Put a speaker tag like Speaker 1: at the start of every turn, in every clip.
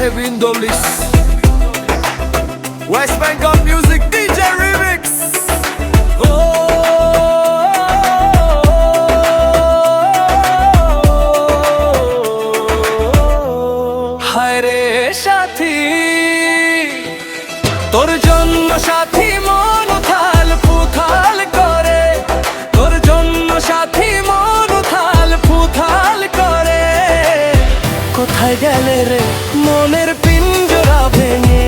Speaker 1: Kevin Dolis, West Bengal Music DJ Remix. হায় রে সাথী, তোর জন্য সাথী মন উথাল পুথাল করে, তোর জন্য সাথী মন উথাল পুথাল করে। কোথায় গেলে রে মনের পিঞ্জরা ভেঙে,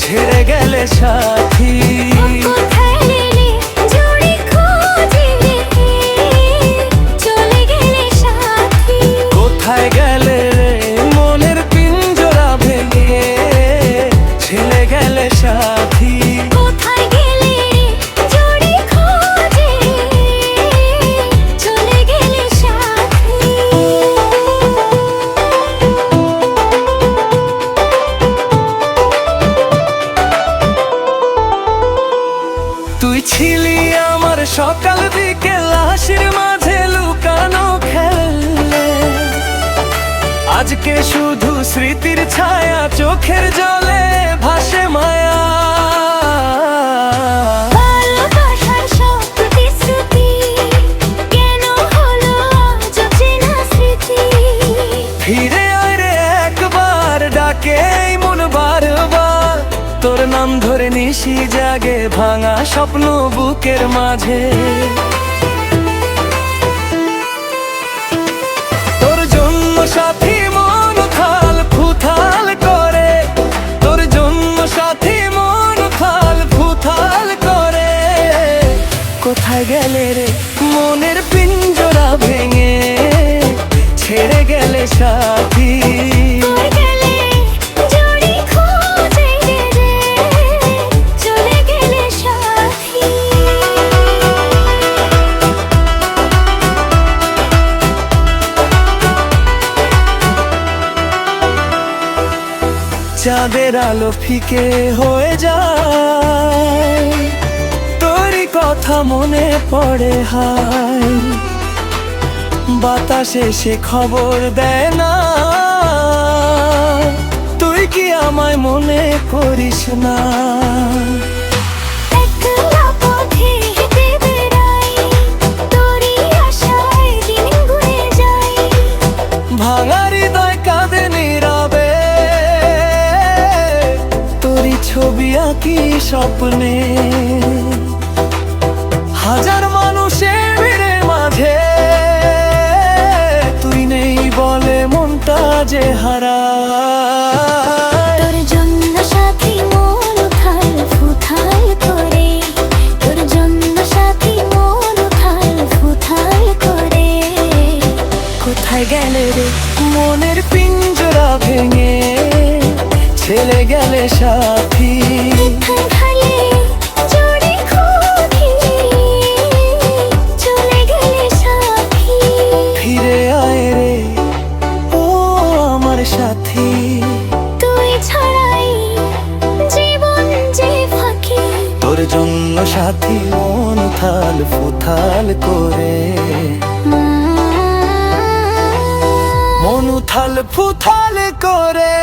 Speaker 1: ছেড়ে গেলে সাথী? কোথায় গেলে রে মনের পিঞ্জরা ভেঙে, ছেড়ে গেলে সাথী? তুই ছিলি আমার সকাল বিকেল হাসির মাঝে লুকানো খেলে, আজকে শুধু স্মৃতির ছায়া চোখের জলে ভাসে মায়া। ফিরে আয় রে একবার, ডাকে মন বারবার, তোর নাম ধরে নিশি জাগে ভাঙা স্বপ্ন বুকের মাঝে। তোর জন্য সাথী মন উথাল ফুথাল করে, তোর জন্য সাথী মন উথাল ফুথাল করে। কোথায় গেলে রে মনের পিঞ্জরা ভেঙে, ছেড়ে গেলে সাথী? চাঁদের আলো ফিকে হয়ে যায়, তোরই কথা মনে পড়ে হায়। বাতাসে সে খবর দেয় না, তুই কি আমায় মনে করিস না? ভাঙা হৃদয় কাঁদে নীরবে, তোরই ছবি আঁকি স্বপ্নে। হাজার মানুষের ভিড়ের মাঝে, তুই নেই বলে মনটা যে হারায়।
Speaker 2: তোর জন্য সাথী মন উথাল ফুথাল করে, তোর জন্য সাথী মন উথাল ফুথাল করে।
Speaker 1: কোথায় গেলে রে মনের পিঞ্জরা ভেঙে, ছেড়ে গেলে সাথী? ফিরে আয় রে ও আমার সাথী,
Speaker 2: তুই ছাড়াই জীবন যে ফাঁকি।
Speaker 1: তোর জন্য সাথী মন উথাল ফুথাল করে, মন উথাল ফুথাল করে।